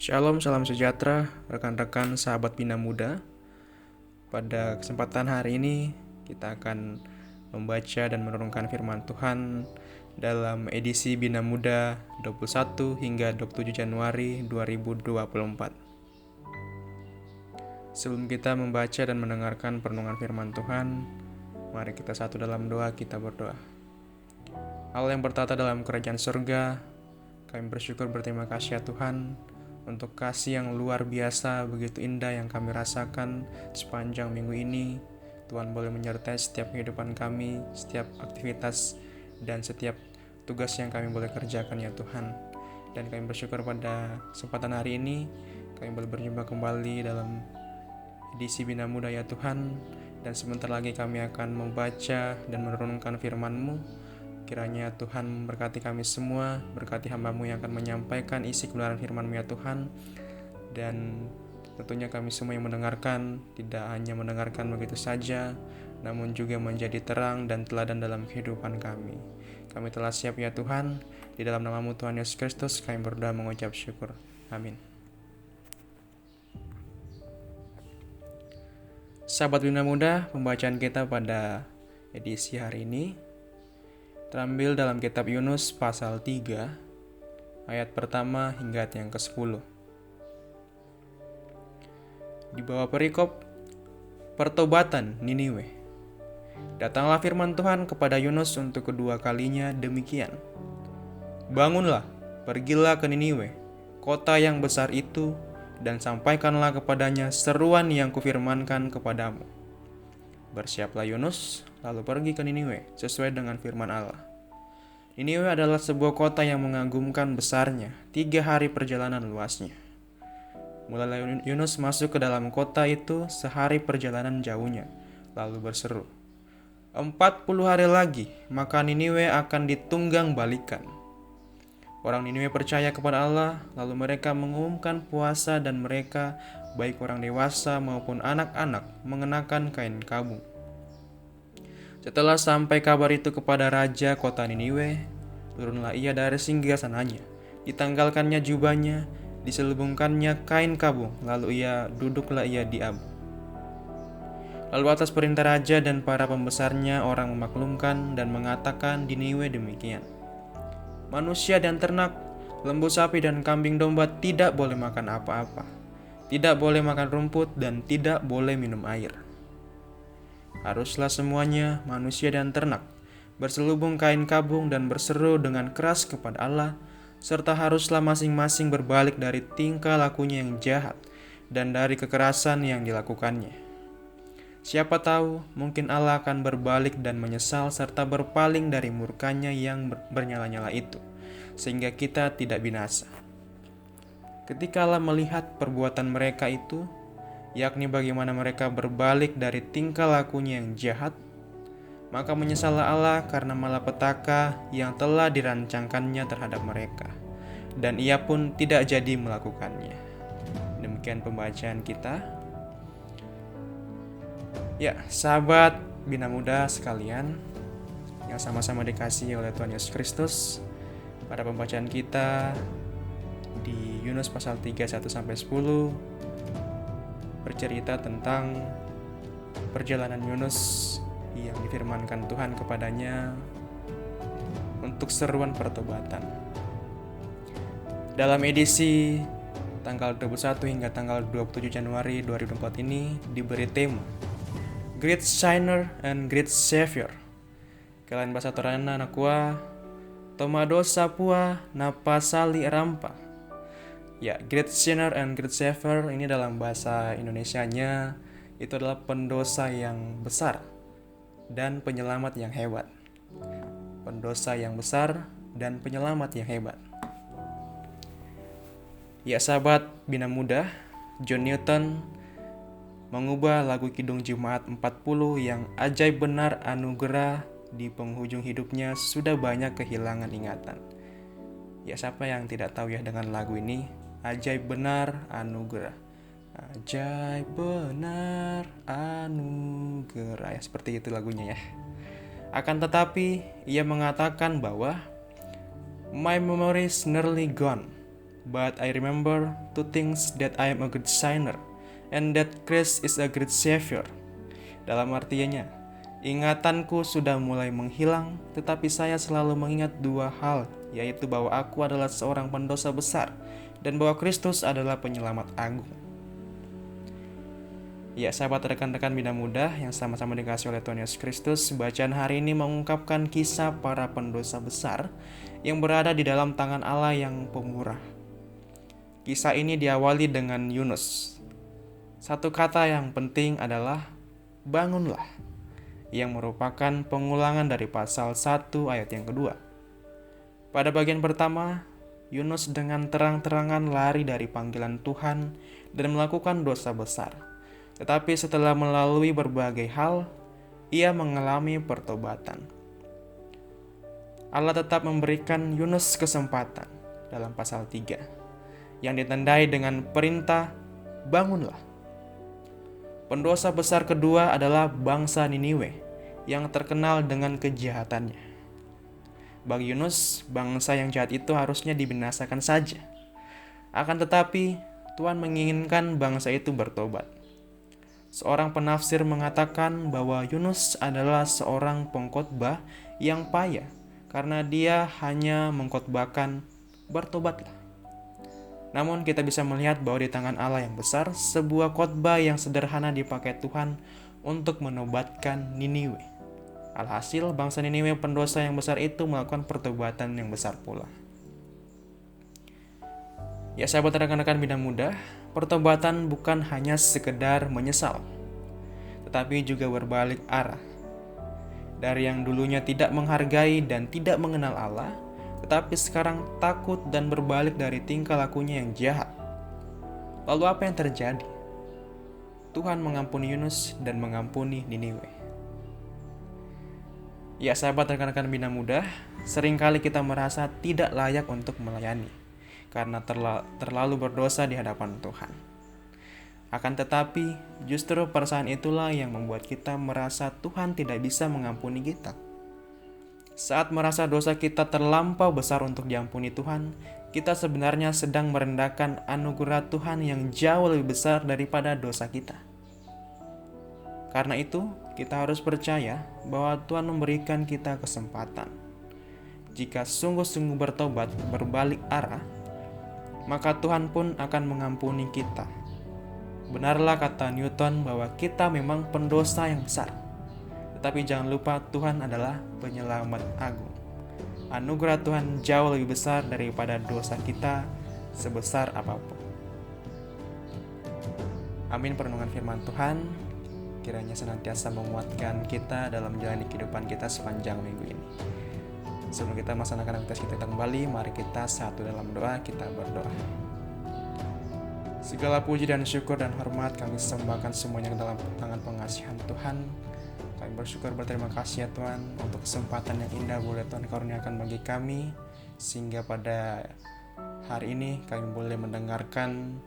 Shalom, salam sejahtera, rekan-rekan sahabat Bina Muda. Pada kesempatan hari ini, kita akan membaca dan merenungkan firman Tuhan dalam edisi Bina Muda 21 hingga 27 Januari 2024. Sebelum kita membaca dan mendengarkan perenungan firman Tuhan, mari kita satu dalam doa, kita berdoa. Allah yang bertata dalam kerajaan surga, kami bersyukur berterima kasih ya Tuhan, untuk kasih yang luar biasa, begitu indah yang kami rasakan sepanjang minggu ini. Tuhan boleh menyertai setiap kehidupan kami, setiap aktivitas, dan setiap tugas yang kami boleh kerjakan ya Tuhan. Dan kami bersyukur pada kesempatan hari ini, kami boleh berjumpa kembali dalam edisi Bina Muda ya Tuhan. Dan sebentar lagi kami akan membaca dan merenungkan firman-Mu. Kiranya Tuhan memberkati kami semua, berkati hamba-Mu yang akan menyampaikan isi kebenaran firman-Mu ya Tuhan. Dan tentunya kami semua yang mendengarkan, tidak hanya mendengarkan begitu saja, namun juga menjadi terang dan teladan dalam kehidupan kami. Kami telah siap ya Tuhan, di dalam nama-Mu Tuhan Yesus Kristus kami berdoa mengucap syukur. Amin. Sahabat Bina Muda, pembacaan kita pada edisi hari ini terambil dalam kitab Yunus pasal 3 ayat pertama hingga yang ke-10. Di bawah perikop pertobatan Niniwe. Datanglah firman Tuhan kepada Yunus untuk kedua kalinya demikian. Bangunlah, pergilah ke Niniwe, kota yang besar itu, dan sampaikanlah kepadanya seruan yang kufirmankan kepadamu. Bersiaplah Yunus, lalu pergi ke Niniwe sesuai dengan firman Allah. Niniwe adalah sebuah kota yang mengagumkan besarnya, 3 hari perjalanan luasnya. Mulailah Yunus masuk ke dalam kota itu sehari perjalanan jauhnya, lalu berseru, 40 hari lagi, maka Niniwe akan ditunggang balikan. Orang Niniwe percaya kepada Allah, lalu mereka mengumumkan puasa dan mereka, baik orang dewasa maupun anak-anak, mengenakan kain kabung. Setelah sampai kabar itu kepada raja kota Niniwe, turunlah ia dari singgasananya, ditanggalkannya jubahnya, diselubungkannya kain kabung, lalu duduklah ia di abu. Lalu atas perintah raja dan para pembesarnya orang memaklumkan dan mengatakan di Niniwe demikian. Manusia dan ternak, lembu sapi dan kambing domba tidak boleh makan apa-apa, tidak boleh makan rumput dan tidak boleh minum air. Haruslah semuanya, manusia dan ternak, berselubung kain kabung dan berseru dengan keras kepada Allah, serta haruslah masing-masing berbalik dari tingkah lakunya yang jahat dan dari kekerasan yang dilakukannya. Siapa tahu, mungkin Allah akan berbalik dan menyesal serta berpaling dari murkanya yang bernyala-nyala itu, sehingga kita tidak binasa. Ketika Allah melihat perbuatan mereka itu, yakni bagaimana mereka berbalik dari tingkah lakunya yang jahat, maka menyesallah Allah karena malapetaka yang telah dirancangkannya terhadap mereka, dan ia pun tidak jadi melakukannya. Demikian pembacaan kita. Ya, sahabat Bina Muda sekalian yang sama-sama dikasihi oleh Tuhan Yesus Kristus, pada pembacaan kita di Yunus pasal 3 1-10 bercerita tentang perjalanan Yunus yang difirmankan Tuhan kepadanya untuk seruan pertobatan. Dalam edisi tanggal 21 hingga tanggal 27 Januari 2024 ini diberi tema Great Sinner and Great Savior. Kalian bahasa Torana nakua Tomado sapua napasali rampa. Ya, Great Sinner and Great Savior ini dalam bahasa Indonesianya itu adalah pendosa yang besar dan penyelamat yang hebat. Pendosa yang besar dan penyelamat yang hebat. Ya, sahabat Bina Muda, John Newton mengubah lagu Kidung Jumat 40 yang ajaib benar anugerah di penghujung hidupnya sudah banyak kehilangan ingatan. Ya, siapa yang tidak tahu ya dengan lagu ini? Ajaib benar anugerah. Ajaib benar anugerah. Ya, seperti itu lagunya ya. Akan tetapi, ia mengatakan bahwa my memory is nearly gone. But I remember two things, that I am a good sinner and that Christ is a great Savior. Dalam artinya, ingatanku sudah mulai menghilang, tetapi saya selalu mengingat dua hal, yaitu bahwa aku adalah seorang pendosa besar dan bahwa Kristus adalah penyelamat agung. Ya, sahabat rekan-rekan Bina Muda yang sama-sama dikasihi oleh Tuhan Yesus Kristus, bacaan hari ini mengungkapkan kisah para pendosa besar yang berada di dalam tangan Allah yang pemurah. Kisah ini diawali dengan Yunus. Satu kata yang penting adalah bangunlah, yang merupakan pengulangan dari pasal 1 ayat yang kedua. Pada bagian pertama, Yunus dengan terang-terangan lari dari panggilan Tuhan dan melakukan dosa besar. Tetapi setelah melalui berbagai hal, ia mengalami pertobatan. Allah tetap memberikan Yunus kesempatan dalam pasal 3, yang ditandai dengan perintah, bangunlah. Pendosa besar kedua adalah bangsa Niniwe, yang terkenal dengan kejahatannya. Bagi Yunus, bangsa yang jahat itu harusnya dibinasakan saja. Akan tetapi, Tuhan menginginkan bangsa itu bertobat. Seorang penafsir mengatakan bahwa Yunus adalah seorang pengkhotbah yang payah karena dia hanya mengkhotbahkan bertobatlah. Namun kita bisa melihat bahwa di tangan Allah yang besar, sebuah khotbah yang sederhana dipakai Tuhan untuk menobatkan Niniwe. Alhasil bangsa Niniwe pendosa yang besar itu melakukan pertobatan yang besar pula. Ya sahabat rekan-rekan Bina Muda, pertobatan bukan hanya sekedar menyesal, tetapi juga berbalik arah. Dari yang dulunya tidak menghargai dan tidak mengenal Allah, tetapi sekarang takut dan berbalik dari tingkah lakunya yang jahat. Lalu apa yang terjadi? Tuhan mengampuni Yunus dan mengampuni Niniwe. Ya sahabat rekan-rekan Bina Muda, seringkali kita merasa tidak layak untuk melayani karena terlalu berdosa di hadapan Tuhan. Akan tetapi, justru perasaan itulah yang membuat kita merasa Tuhan tidak bisa mengampuni kita. Saat merasa dosa kita terlampau besar untuk diampuni Tuhan, kita sebenarnya sedang merendahkan anugerah Tuhan yang jauh lebih besar daripada dosa kita. Karena itu, kita harus percaya bahwa Tuhan memberikan kita kesempatan. Jika sungguh-sungguh bertobat, berbalik arah, maka Tuhan pun akan mengampuni kita. Benarlah kata Newton bahwa kita memang pendosa yang besar. Tetapi jangan lupa Tuhan adalah penyelamat agung. Anugerah Tuhan jauh lebih besar daripada dosa kita sebesar apapun. Amin. Perenungan firman Tuhan kiranya senantiasa menguatkan kita dalam menjalani kehidupan kita sepanjang minggu ini. Sebelum kita melaksanakan aktivitas kita kembali, mari kita satu dalam doa, kita berdoa. Segala puji dan syukur dan hormat kami sembahkan semuanya ke dalam tangan pengasihan Tuhan. Kami bersyukur berterima kasih ya Tuhan untuk kesempatan yang indah boleh Tuhan karuniakan bagi kami, sehingga pada hari ini kami boleh mendengarkan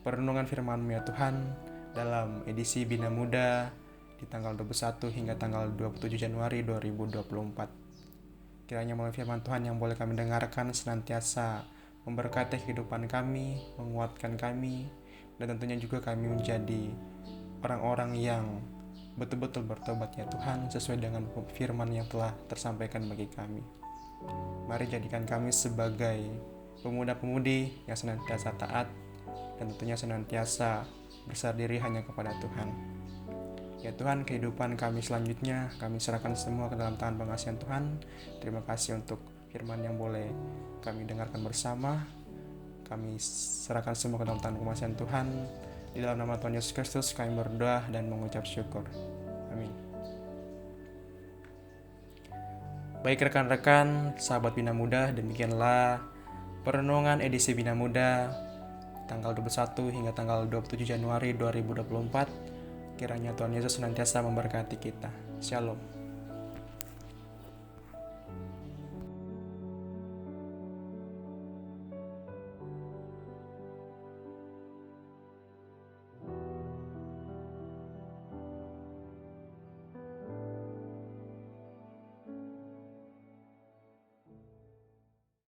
perenungan firman-Mu ya Tuhan dalam edisi Bina Muda di tanggal 21 hingga tanggal 27 Januari 2024. Kiranya melalui firman Tuhan yang boleh kami dengarkan senantiasa memberkati kehidupan kami, menguatkan kami, dan tentunya juga kami menjadi orang-orang yang betul-betul bertobat ya Tuhan sesuai dengan firman yang telah tersampaikan bagi kami. Mari jadikan kami sebagai pemuda-pemudi yang senantiasa taat dan tentunya senantiasa berserah diri hanya kepada Tuhan. Ya Tuhan, kehidupan kami selanjutnya kami serahkan semua ke dalam tangan pengasihan Tuhan. Terima kasih untuk firman yang boleh kami dengarkan bersama. Kami serahkan semua ke dalam tangan pengasihan Tuhan. Di dalam nama Tuhan Yesus Kristus kami berdoa dan mengucap syukur. Amin. Baik rekan-rekan, sahabat Bina Muda, demikianlah perenungan edisi Bina Muda tanggal 21 hingga tanggal 27 Januari 2024. Kiranya Tuhan Yesus senantiasa memberkati kita. Shalom.